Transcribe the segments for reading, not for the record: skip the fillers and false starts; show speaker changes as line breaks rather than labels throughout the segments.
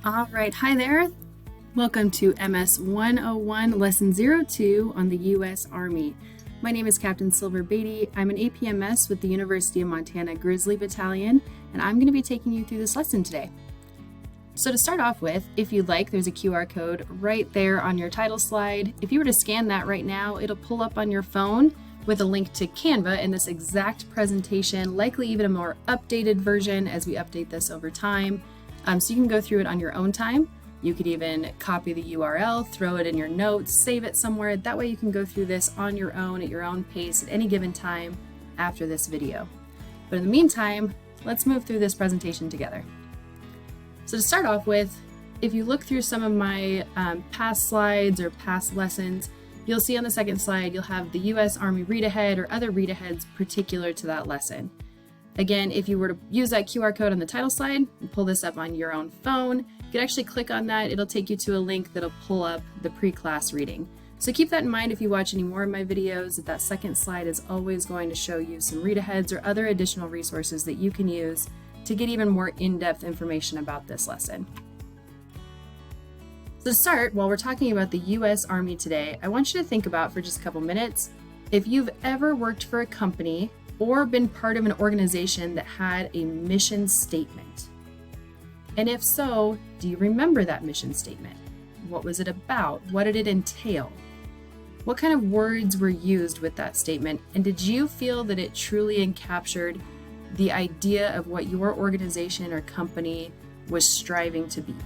All right, hi there. Welcome to MS101 Lesson 02 on the U.S. Army. My name is Captain Silver Beatty. I'm an APMS with the University of Montana Grizzly Battalion, and I'm going to be taking you through this lesson today. So to start off with, if you'd like, there's a QR code right there on your title slide. If you were to scan that right now, it'll pull up on your phone with a link to Canva and this exact presentation, likely even a more updated version as we update this over time. So you can go through it on your own time. You could even copy the URL, throw it in your notes, save it somewhere. That way you can go through this on your own at your own pace at any given time after this video. But in the meantime, let's move through this presentation together. So to start off with, if you look through some of my past slides or past lessons, you'll see on the second slide, you'll have the U.S. Army read ahead or other read aheads particular to that lesson. Again, if you were to use that QR code on the title slide and pull this up on your own phone, you can actually click on that. It'll take you to a link that'll pull up the pre-class reading. So keep that in mind if you watch any more of my videos, that second slide is always going to show you some read aheads or other additional resources that you can use to get even more in-depth information about this lesson. So to start, while we're talking about the U.S. Army today, I want you to think about for just a couple minutes, if you've ever worked for a company or been part of an organization that had a mission statement. And if so, do you remember that mission statement? What was it about? What did it entail? What kind of words were used with that statement? And did you feel that it truly encaptured the idea of what your organization or company was striving to be?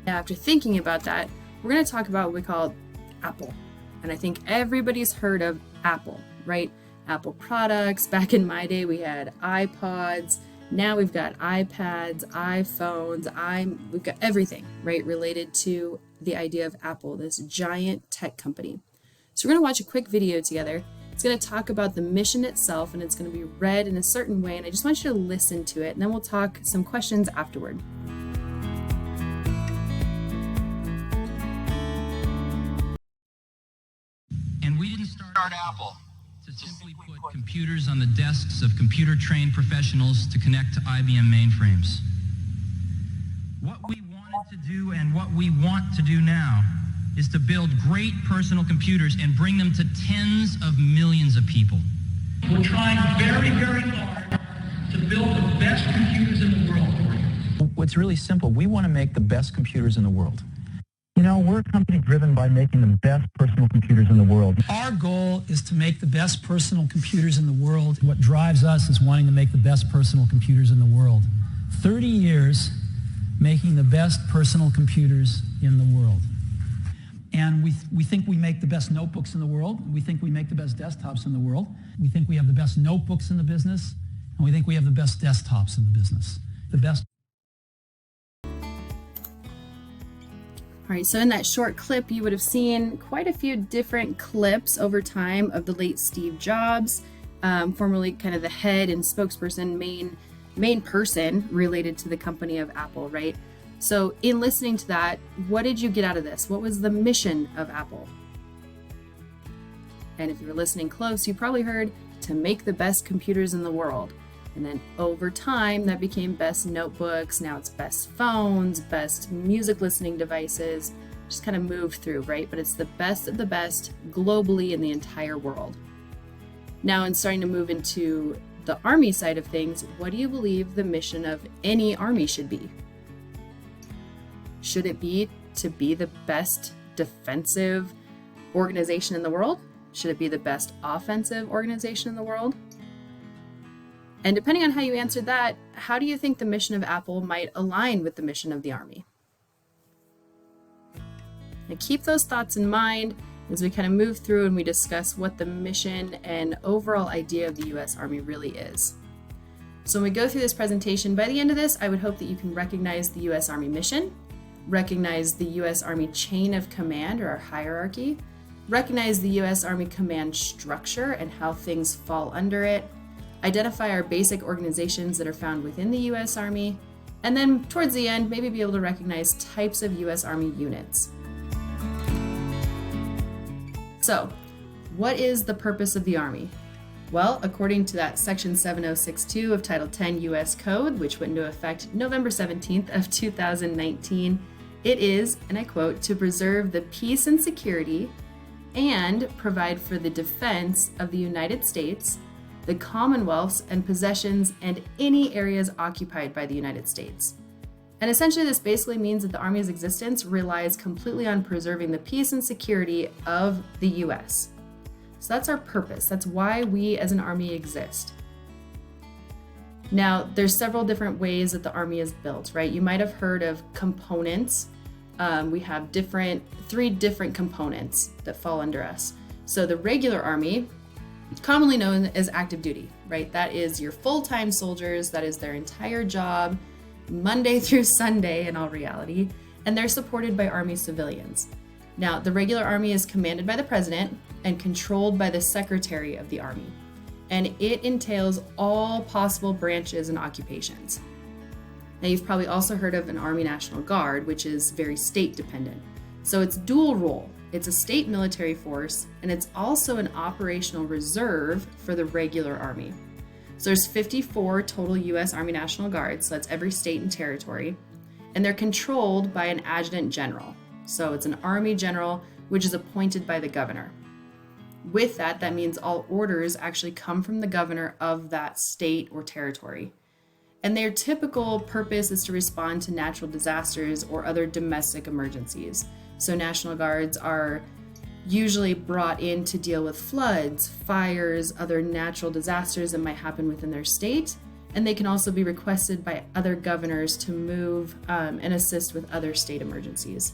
Now, after thinking about that, we're going to talk about what we call Apple. And I think everybody's heard of Apple, right? Apple products. Back in my day, we had iPods. Now we've got iPads, iPhones, we've got everything, right? Related to the idea of Apple, this giant tech company. So we're going to watch a quick video together. It's going to talk about the mission itself, and it's going to be read in a certain way. And I just want you to listen to it, and then we'll talk some questions afterward.
We didn't start Apple to simply put computers on the desks of computer-trained professionals to connect to IBM mainframes. What we wanted to do and what we want to do now is to build great personal computers and bring them to tens of millions of people.
We're trying very, very hard to build the best computers in the world for you.
What's really simple, we want to make the best computers in the world.
You know, we're a company driven by making the best personal computers in the world.
Our goal is to make the best personal computers in the world. What drives us is wanting to make the best personal computers in the world. 30 years making the best personal computers in the world. And we think we make the best notebooks in the world. We think we make the best desktops in the world. We think we have the best notebooks in the business. And we think we have the best desktops in the business. The best.
All right, so in that short clip, you would have seen quite a few different clips over time of the late Steve Jobs, formerly kind of the head and spokesperson, main person related to the company of Apple, right? So in listening to that, what did you get out of this? What was the mission of Apple? And if you were listening close, you probably heard to make the best computers in the world. And then over time, that became best notebooks. Now it's best phones, best music listening devices, just kind of moved through, right? But it's the best of the best globally in the entire world. Now, in starting to move into the Army side of things, what do you believe the mission of any Army should be? Should it be to be the best defensive organization in the world? Should it be the best offensive organization in the world? And depending on how you answered that, how do you think the mission of Apple might align with the mission of the Army? Now keep those thoughts in mind as we kind of move through and we discuss what the mission and overall idea of the U.S. Army really is. So when we go through this presentation, by the end of this, I would hope that you can recognize the U.S. Army mission, recognize the U.S. Army chain of command or our hierarchy, recognize the U.S. Army command structure and how things fall under it, identify our basic organizations that are found within the U.S. Army, and then towards the end, maybe be able to recognize types of U.S. Army units. So, what is the purpose of the Army? Well, according to that Section 7062 of Title 10 U.S. Code, which went into effect November 17th of 2019, it is, and I quote, to preserve the peace and security and provide for the defense of the United States, the Commonwealths and possessions, and any areas occupied by the United States. And essentially, this basically means that the Army's existence relies completely on preserving the peace and security of the U.S. So that's our purpose. That's why we as an Army exist. Now, there's several different ways that the Army is built, right? You might have heard of components. We have three different components that fall under us. So the regular Army, commonly known as active duty, right? That is your full-time soldiers. That is their entire job, Monday through Sunday in all reality, and they're supported by Army civilians. Now, the regular Army is commanded by the President and controlled by the Secretary of the Army, and it entails all possible branches and occupations. Now, you've probably also heard of an Army National Guard, which is very state dependent. So it's dual role. It's a state military force, and it's also an operational reserve for the regular Army. So there's 54 total U.S. Army National Guards, so that's every state and territory, and they're controlled by an adjutant general. So it's an Army general, which is appointed by the governor. With that, that means all orders actually come from the governor of that state or territory. And their typical purpose is to respond to natural disasters or other domestic emergencies. So National Guards are usually brought in to deal with floods, fires, other natural disasters that might happen within their state. And they can also be requested by other governors to move and assist with other state emergencies.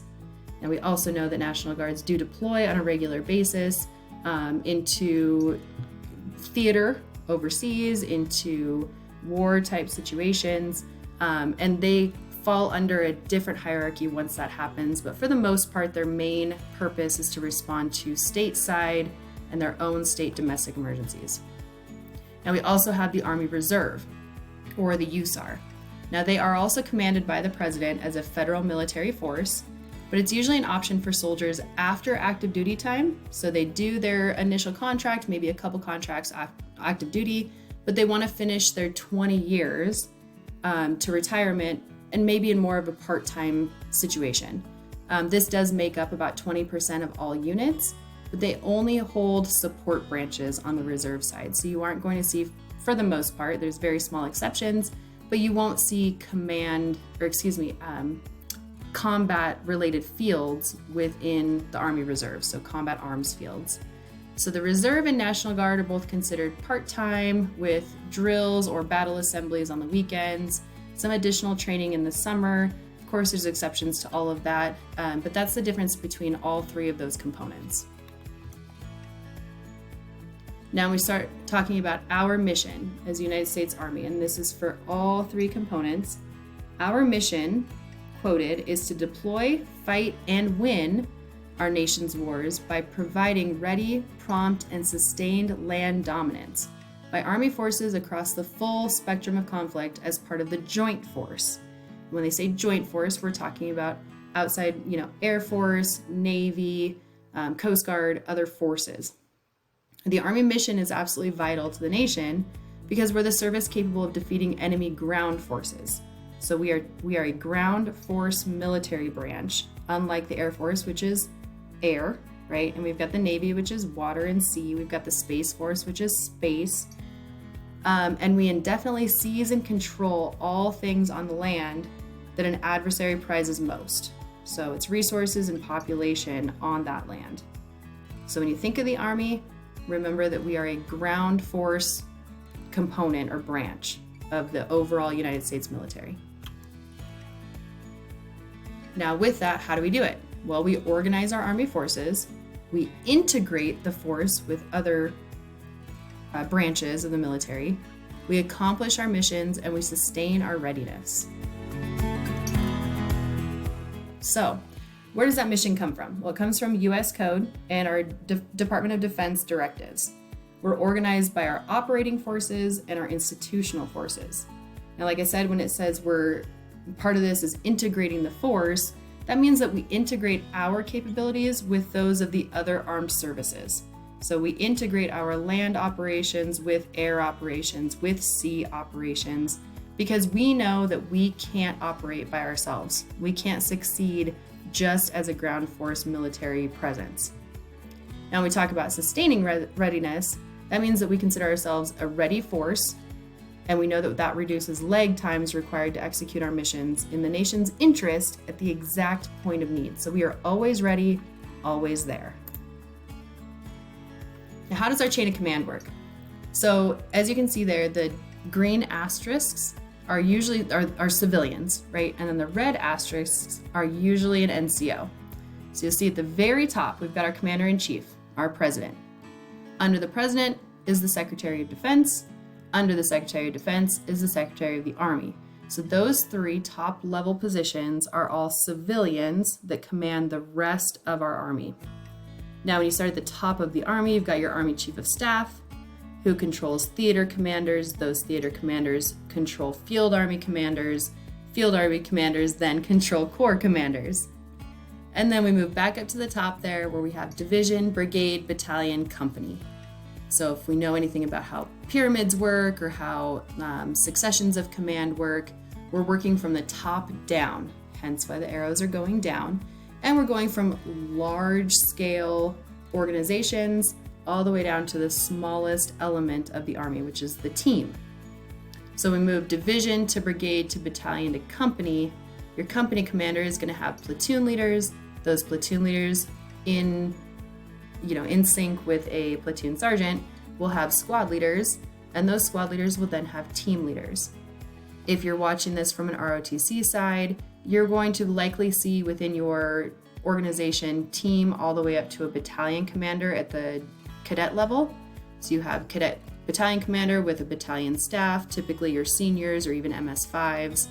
Now, we also know that National Guards do deploy on a regular basis into theater overseas, into war type situations, and they fall under a different hierarchy once that happens. But for the most part, their main purpose is to respond to stateside and their own state domestic emergencies. Now, we also have the Army Reserve, or the USAR. Now, they are also commanded by the President as a federal military force, but it's usually an option for soldiers after active duty time. So they do their initial contract, maybe a couple contracts active duty, but they want to finish their 20 years to retirement, and maybe in more of a part-time situation. This does make up about 20% of all units, but they only hold support branches on the reserve side. So you aren't going to see, for the most part, there's very small exceptions, but you won't see combat-related fields within the Army Reserve, so combat arms fields. So the Reserve and National Guard are both considered part-time with drills or battle assemblies on the weekends, some additional training in the summer. Of course, there's exceptions to all of that, but that's the difference between all three of those components. Now we start talking about our mission as United States Army, and this is for all three components. Our mission, quoted, is to deploy, fight, and win our nation's wars by providing ready, prompt, and sustained land dominance by Army forces across the full spectrum of conflict as part of the joint force. When they say joint force, we're talking about outside, Air Force, Navy, Coast Guard, other forces. The Army mission is absolutely vital to the nation because we're the service capable of defeating enemy ground forces. So we are a ground force military branch, unlike the Air Force, which is air, right? And we've got the Navy, which is water and sea. We've got the Space Force, which is space. And we indefinitely seize and control all things on the land that an adversary prizes most. So it's resources and population on that land. So when you think of the Army, remember that we are a ground force component or branch of the overall United States military. Now with that, how do we do it? Well, we organize our Army forces, we integrate the force with other branches of the military, we accomplish our missions, and we sustain our readiness. So, where does that mission come from? Well, it comes from U.S. Code and our Department of Defense directives. We're organized by our operating forces and our institutional forces. Now, like I said, when it says part of this is integrating the force, that means that we integrate our capabilities with those of the other armed services. So we integrate our land operations with air operations, with sea operations, because we know that we can't operate by ourselves. We can't succeed just as a ground force military presence. Now, when we talk about sustaining readiness, that means that we consider ourselves a ready force, and we know that that reduces lag times required to execute our missions in the nation's interest at the exact point of need. So we are always ready, always there. Now, how does our chain of command work? So as you can see there, the green asterisks are usually are civilians, right? And then the red asterisks are usually an NCO. So you'll see at the very top, we've got our commander-in-chief, our president. Under the president is the Secretary of Defense. Under the Secretary of Defense is the Secretary of the Army. So those three top level positions are all civilians that command the rest of our Army. Now, when you start at the top of the Army, you've got your Army Chief of Staff, who controls theater commanders. Those theater commanders control field army commanders. Field army commanders then control corps commanders. And then we move back up to the top there where we have division, brigade, battalion, company. So if we know anything about how pyramids work or how successions of command work, we're working from the top down, hence why the arrows are going down. And we're going from large scale organizations all the way down to the smallest element of the Army, which is the team. So we move division to brigade to battalion to company. Your company commander is going to have platoon leaders. Those platoon leaders in sync with a platoon sergeant will have squad leaders, and those squad leaders will then have team leaders. If you're watching this from an ROTC side, you're going to likely see within your organization team all the way up to a battalion commander at the cadet level. So you have cadet battalion commander with a battalion staff, typically your seniors or even MS5s.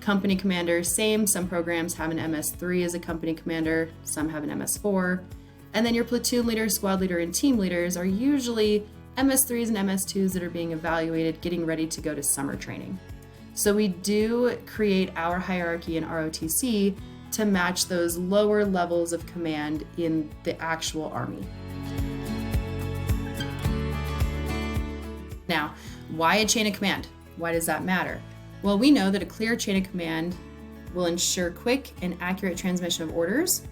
Company commander, same. Some programs have an MS3 as a company commander, some have an MS4. And then your platoon leader, squad leader, and team leaders are usually MS3s and MS2s that are being evaluated, getting ready to go to summer training. So we do create our hierarchy in ROTC to match those lower levels of command in the actual Army. Now, why a chain of command? Why does that matter? Well, we know that a clear chain of command will ensure quick and accurate transmission of orders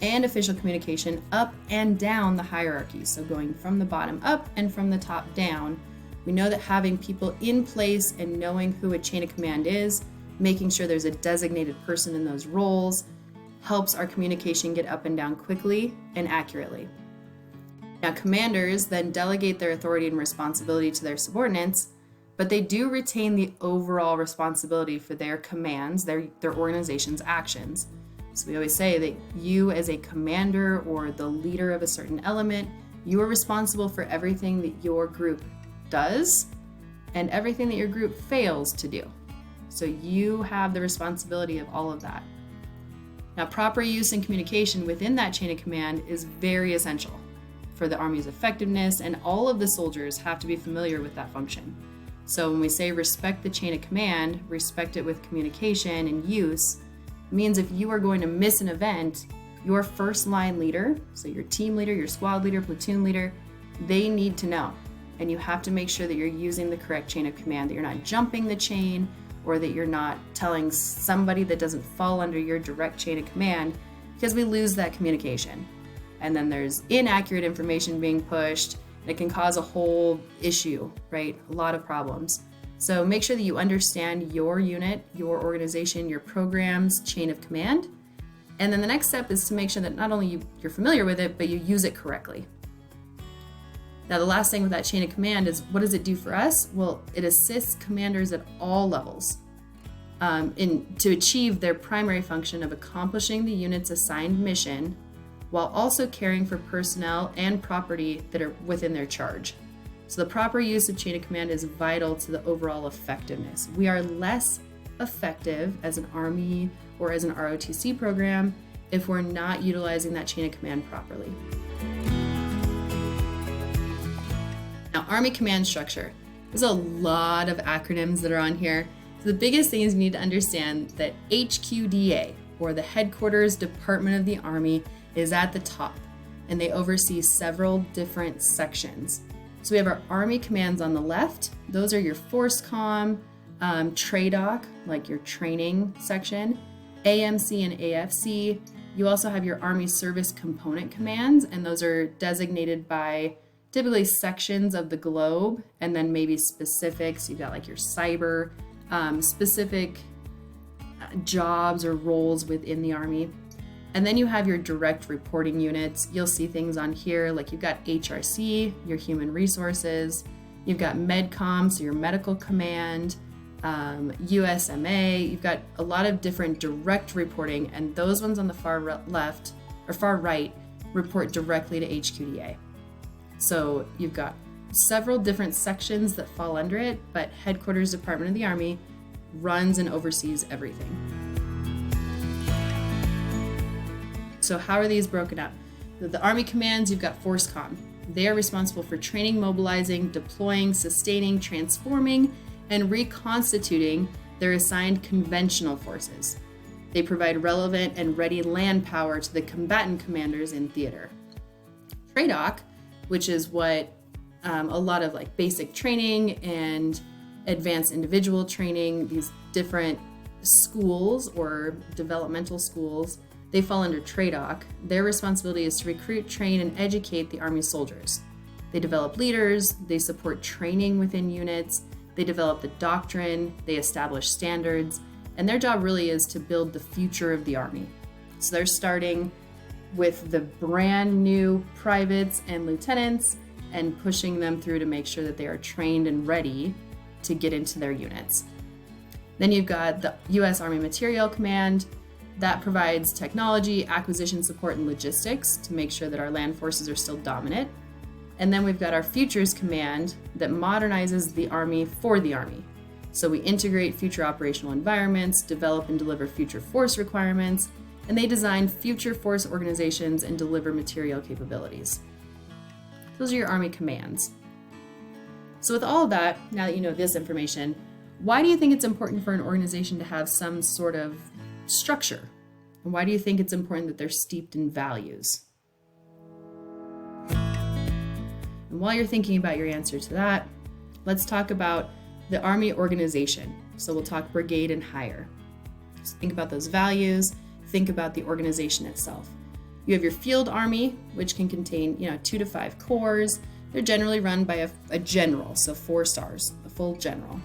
and official communication up and down the hierarchy. So going from the bottom up and from the top down, we know that having people in place and knowing who a chain of command is, making sure there's a designated person in those roles, helps our communication get up and down quickly and accurately. Now, commanders then delegate their authority and responsibility to their subordinates, but they do retain the overall responsibility for their commands, their organization's actions. So we always say that you as a commander or the leader of a certain element, you are responsible for everything that your group does and everything that your group fails to do. So you have the responsibility of all of that. Now, proper use and communication within that chain of command is very essential for the Army's effectiveness, and all of the soldiers have to be familiar with that function. So when we say respect the chain of command, respect it with communication and use, means if you are going to miss an event, your first line leader, so your team leader, your squad leader, platoon leader, they need to know. And you have to make sure that you're using the correct chain of command, that you're not jumping the chain, or that you're not telling somebody that doesn't fall under your direct chain of command, because we lose that communication. And then there's inaccurate information being pushed. It can cause a whole issue, right? A lot of problems. So make sure that you understand your unit, your organization, your program's chain of command. And then the next step is to make sure that not only you're familiar with it, but you use it correctly. Now, the last thing with that chain of command is, what does it do for us? Well, it assists commanders at all levels to achieve their primary function of accomplishing the unit's assigned mission, while also caring for personnel and property that are within their charge. So the proper use of chain of command is vital to the overall effectiveness. We are less effective as an Army or as an ROTC program if we're not utilizing that chain of command properly. Now, Army command structure. There's a lot of acronyms that are on here. So the biggest thing is you need to understand that HQDA, or the Headquarters Department of the Army, is at the top. and they oversee several different sections. So we have our Army commands on the left. Those are your Force Comm, TRADOC, like your training section, AMC and AFC. You also have your Army Service Component Commands, and those are designated by typically sections of the globe, and then maybe specifics. You've got like your cyber, specific jobs or roles within the Army. And then you have your direct reporting units. You'll see things on here like you've got HRC, your human resources. You've got MedCom, so your medical command, USMA. You've got a lot of different direct reporting, and those ones on the far left or far right report directly to HQDA. So you've got several different sections that fall under it, but Headquarters Department of the Army runs and oversees everything. So how are these broken up? The Army commands, you've got Force Comm. They are responsible for training, mobilizing, deploying, sustaining, transforming, and reconstituting their assigned conventional forces. They provide relevant and ready land power to the combatant commanders in theater. TRADOC, which is what a lot of like basic training and advanced individual training, these different schools or developmental schools, they fall under TRADOC. Their responsibility is to recruit, train, and educate the Army soldiers. They develop leaders, they support training within units, they develop the doctrine, they establish standards, and their job really is to build the future of the Army. So they're starting with the brand new privates and lieutenants and pushing them through to make sure that they are trained and ready to get into their units. Then you've got the U.S. Army Materiel Command. That provides technology, acquisition support, and logistics to make sure that our land forces are still dominant. And then we've got our Futures Command that modernizes the Army for the Army. So we integrate future operational environments, develop and deliver future force requirements, and they design future force organizations and deliver material capabilities. Those are your Army commands. So with all of that, now that you know this information, why do you think it's important for an organization to have some sort of structure? And why do you think it's important that they're steeped in values? And while you're thinking about your answer to that, let's talk about the Army organization. So we'll talk brigade and higher. So think about those values, think about the organization itself. You have your field army, which can contain 2 to 5 corps. They're generally run by a general, so 4 stars, a full general.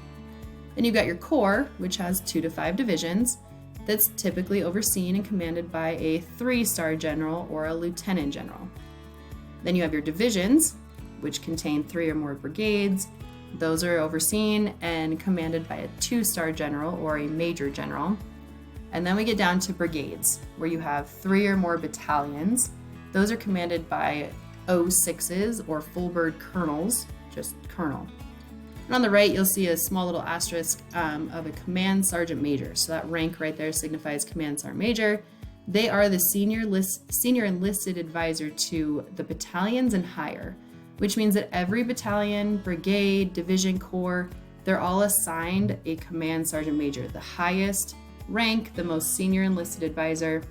Then you've got your corps, which has 2 to 5 divisions. That's typically overseen and commanded by a 3-star general or a lieutenant general. Then you have your divisions, which contain 3 or more brigades. Those are overseen and commanded by a 2-star general or a major general. And then we get down to brigades, where you have 3 or more battalions. Those are commanded by 06s or full bird colonels, just colonel. And on the right, you'll see a small little asterisk of a command sergeant major. So that rank right there signifies command sergeant major. They are the senior enlisted advisor to the battalions and higher, which means that every battalion, brigade, division, corps, they're all assigned a command sergeant major, the highest rank, the most senior enlisted advisor.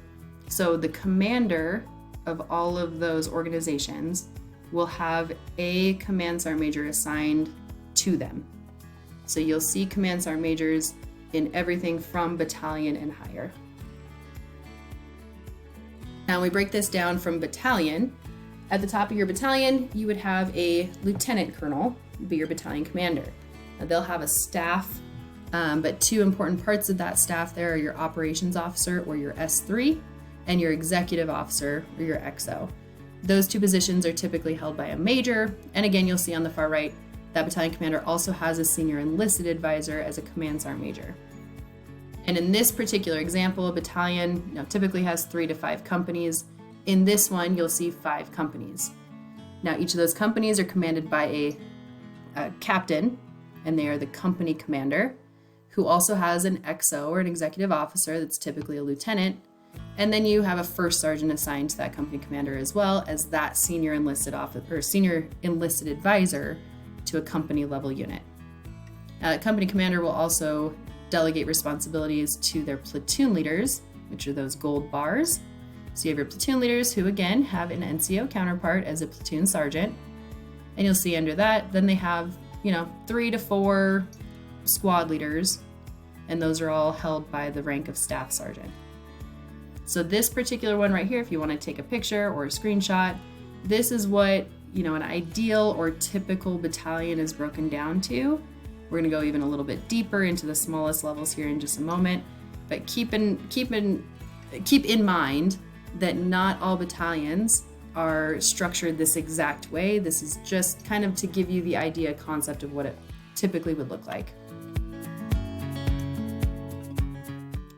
So the commander of all of those organizations will have a command sergeant major assigned to them. So you'll see command sergeant majors in everything from battalion and higher. Now we break this down from battalion. At the top of your battalion, you would have a lieutenant colonel, be your battalion commander. Now they'll have a staff, but 2 important parts of that staff there are your operations officer, or your S3, and your executive officer, or your XO. Those 2 positions are typically held by a major, and again, you'll see on the far right, that battalion commander also has a senior enlisted advisor as a command sergeant major. And in this particular example, a battalion typically has 3 to 5 companies. In this one, you'll see 5 companies. Now, each of those companies are commanded by a captain, and they are the company commander, who also has an XO or an executive officer that's typically a lieutenant. And then you have a first sergeant assigned to that company commander, as well as that senior enlisted advisor to a company level unit. Now, the company commander will also delegate responsibilities to their platoon leaders, which are those gold bars. So you have your platoon leaders who again have an NCO counterpart as a platoon sergeant. And you'll see under that, then they have, 3 to 4 squad leaders, and those are all held by the rank of staff sergeant. So this particular one right here, if you want to take a picture or a screenshot, this is what, an ideal or typical battalion is broken down to. We're going to go even a little bit deeper into the smallest levels here in just a moment, but keep in mind that not all battalions are structured this exact way. This is just kind of to give you the idea concept of what it typically would look like.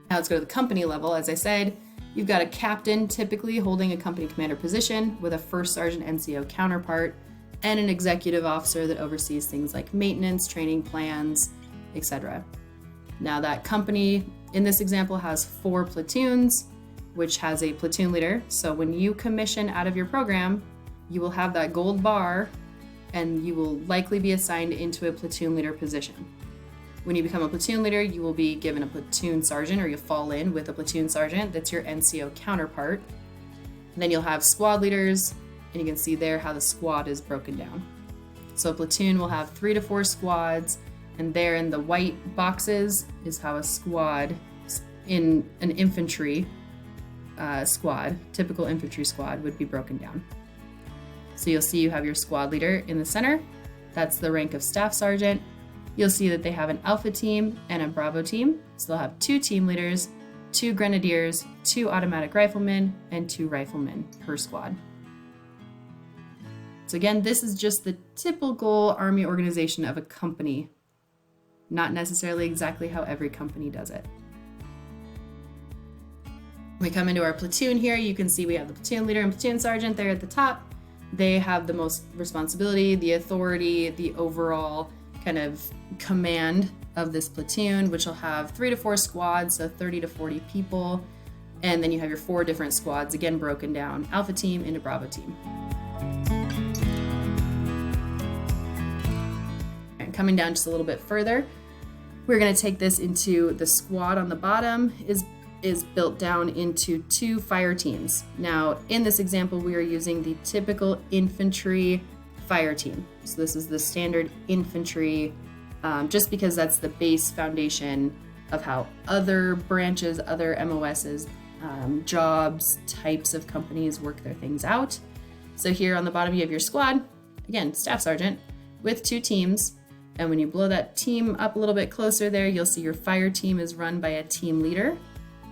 Now let's go to the company level. As I said, you've got a captain typically holding a company commander position with a first sergeant NCO counterpart and an executive officer that oversees things like maintenance, training plans, etc. Now that company in this example has 4 platoons, which has a platoon leader. So when you commission out of your program, you will have that gold bar and you will likely be assigned into a platoon leader position. When you become a platoon leader, you will be given a platoon sergeant, or you'll fall in with a platoon sergeant. That's your NCO counterpart. And then you'll have squad leaders, and you can see there how the squad is broken down. So a platoon will have 3 to 4 squads, and there in the white boxes is how a squad in an infantry squad, typical infantry squad, would be broken down. So you'll see you have your squad leader in the center. That's the rank of staff sergeant. You'll see that they have an alpha team and a bravo team. So they'll have 2 team leaders, 2 grenadiers, 2 automatic riflemen, and 2 riflemen per squad. So again, this is just the typical Army organization of a company, not necessarily exactly how every company does it. When we come into our platoon here, you can see we have the platoon leader and platoon sergeant there at the top. They have the most responsibility, the authority, the overall kind of command of this platoon, which will have 3 to 4 squads, so 30 to 40 people. And then you have your 4 different squads, again broken down, alpha team into bravo team. And coming down just a little bit further, we're going to take this into the squad on the bottom is built down into 2 fire teams. Now, in this example, we are using the typical infantry fire team. So this is the standard infantry, just because that's the base foundation of how other branches, other MOSs, jobs, types of companies work their things out. So here on the bottom, you have your squad, again, staff sergeant, with 2 teams. And when you blow that team up a little bit closer there, you'll see your fire team is run by a team leader,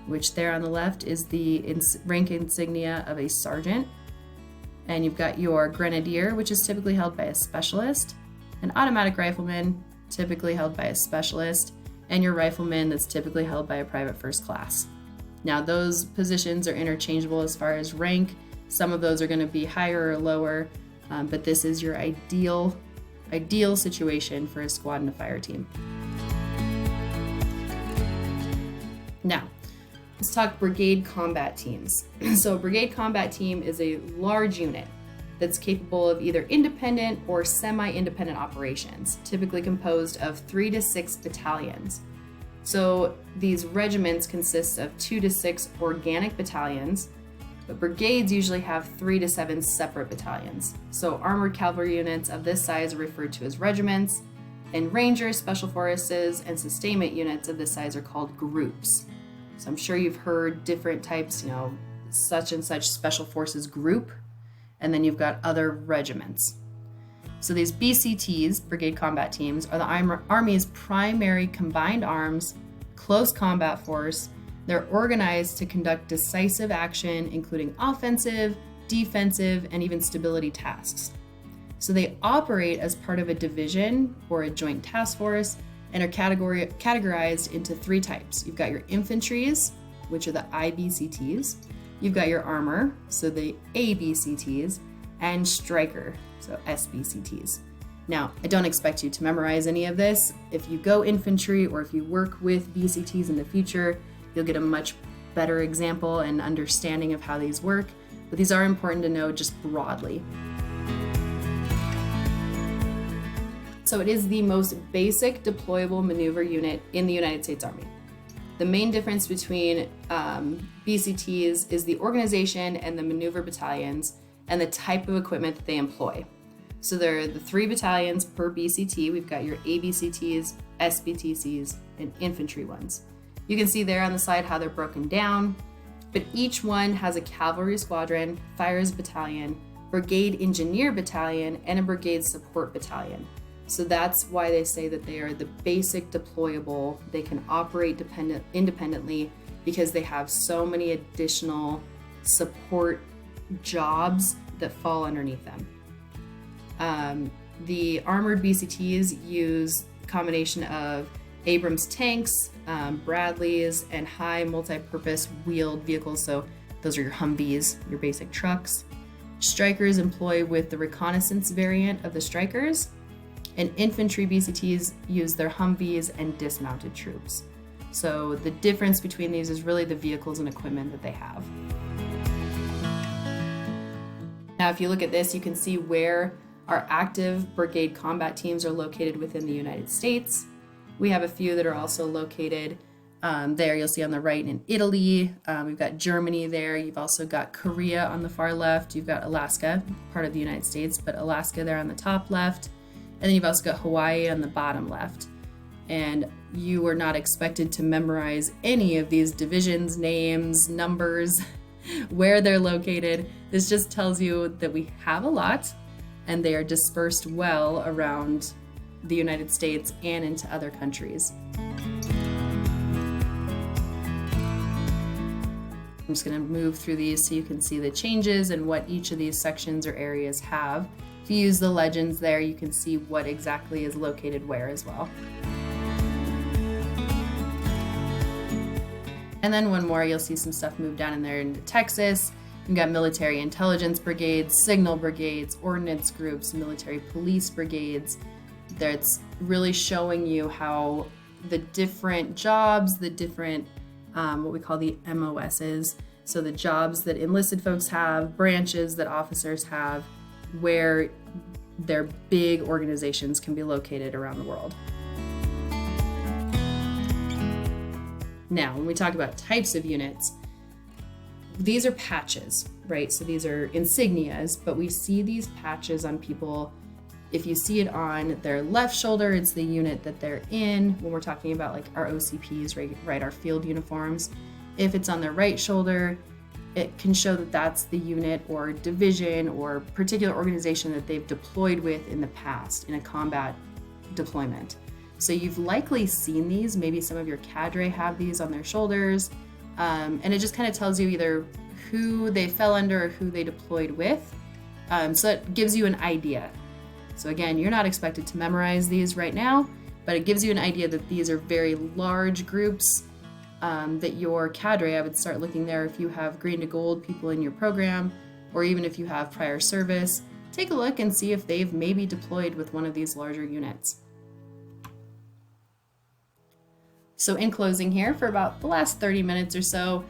which there on the left is the rank insignia of a sergeant. And you've got your grenadier, which is typically held by a specialist, an automatic rifleman, typically held by a specialist, and your rifleman that's typically held by a private first class. Now those positions are interchangeable as far as rank. Some of those are going to be higher or lower, but this is your ideal situation for a squad and a fire team. Now, let's talk Brigade Combat Teams. So a Brigade Combat Team is a large unit that's capable of either independent or semi-independent operations, typically composed of 3 to 6 battalions. So these regiments consist of 2 to 6 organic battalions, but brigades usually have 3 to 7 separate battalions. So armored cavalry units of this size are referred to as regiments, and Rangers, Special Forces, and sustainment units of this size are called groups. So I'm sure you've heard different types, such and such Special Forces group, and then you've got other regiments. So these BCTs, Brigade Combat Teams, are the Army's primary combined arms, close combat force. They're organized to conduct decisive action, including offensive, defensive, and even stability tasks. So they operate as part of a division or a joint task force and are categorized into 3 types. You've got your infantries, which are the IBCTs. You've got your armor, so the ABCTs, and striker, so SBCTs. Now, I don't expect you to memorize any of this. If you go infantry or if you work with BCTs in the future, you'll get a much better example and understanding of how these work, but these are important to know just broadly. So it is the most basic deployable maneuver unit in the United States Army. The main difference between BCTs is the organization and the maneuver battalions and the type of equipment that they employ. So there are the 3 battalions per BCT. We've got your ABCTs, SBTCs, and infantry ones. You can see there on the slide how they're broken down, but each one has a cavalry squadron, fires battalion, brigade engineer battalion, and a brigade support battalion. So that's why they say that they are the basic deployable. They can operate independently because they have so many additional support jobs that fall underneath them. The armored BCTs use a combination of Abrams tanks, Bradleys, and high multi-purpose wheeled vehicles. So those are your Humvees, your basic trucks. Strikers employ with the reconnaissance variant of the Strikers, and infantry BCTs use their Humvees and dismounted troops. So the difference between these is really the vehicles and equipment that they have. Now, if you look at this, you can see where our active brigade combat teams are located within the United States. We have a few that are also located there. You'll see on the right in Italy. We've got Germany there. You've also got Korea on the far left. You've got Alaska, part of the United States, but Alaska there on the top left. And then you've also got Hawaii on the bottom left. And you are not expected to memorize any of these divisions, names, numbers, where they're located. This just tells you that we have a lot and they are dispersed well around the United States and into other countries. I'm just going to move through these so you can see the changes and what each of these sections or areas have. If you use the legends there, you can see what exactly is located where as well. And then one more, you'll see some stuff move down in there into Texas. You've got military intelligence brigades, signal brigades, ordnance groups, military police brigades. That's really showing you how the different jobs, the different what we call the MOSs, so the jobs that enlisted folks have, branches that officers have, where their big organizations can be located around the world. Now, when we talk about types of units, these are patches, right? So these are insignias, but we see these patches on people. If you see it on their left shoulder, it's the unit that they're in. When we're talking about like our OCPs, right, our field uniforms. If it's on their right shoulder, it can show that that's the unit or division or particular organization that they've deployed with in the past in a combat deployment. So you've likely seen these. Maybe some of your cadre have these on their shoulders. And it just kind of tells you either who they fell under or who they deployed with. So it gives you an idea. So again, you're not expected to memorize these right now, but it gives you an idea that these are very large groups, that your cadre, I would start looking there if you have green to gold people in your program, or even if you have prior service, take a look and see if they've maybe deployed with one of these larger units. So in closing here, for about the last 30 minutes or so,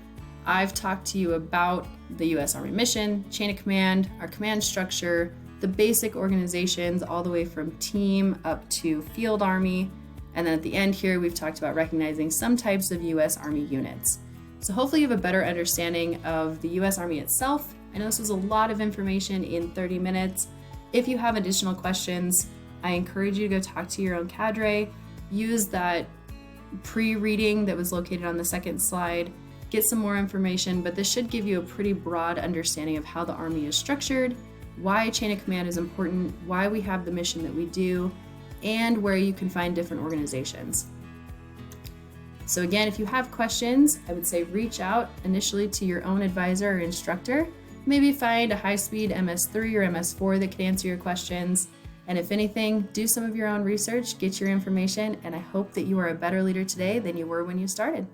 I've talked to you about the U.S. Army mission, chain of command, our command structure, the basic organizations all the way from team up to field army. And then at the end here, we've talked about recognizing some types of U.S. Army units. So hopefully you have a better understanding of the U.S. Army itself. I know this was a lot of information in 30 minutes. If you have additional questions, I encourage you to go talk to your own cadre, use that pre-reading that was located on the second slide, get some more information, but this should give you a pretty broad understanding of how the Army is structured, why chain of command is important, why we have the mission that we do, and where you can find different organizations. So again, if you have questions, I would say reach out initially to your own advisor or instructor. Maybe find a high-speed MS3 or MS4 that can answer your questions. And if anything, do some of your own research, get your information, and I hope that you are a better leader today than you were when you started.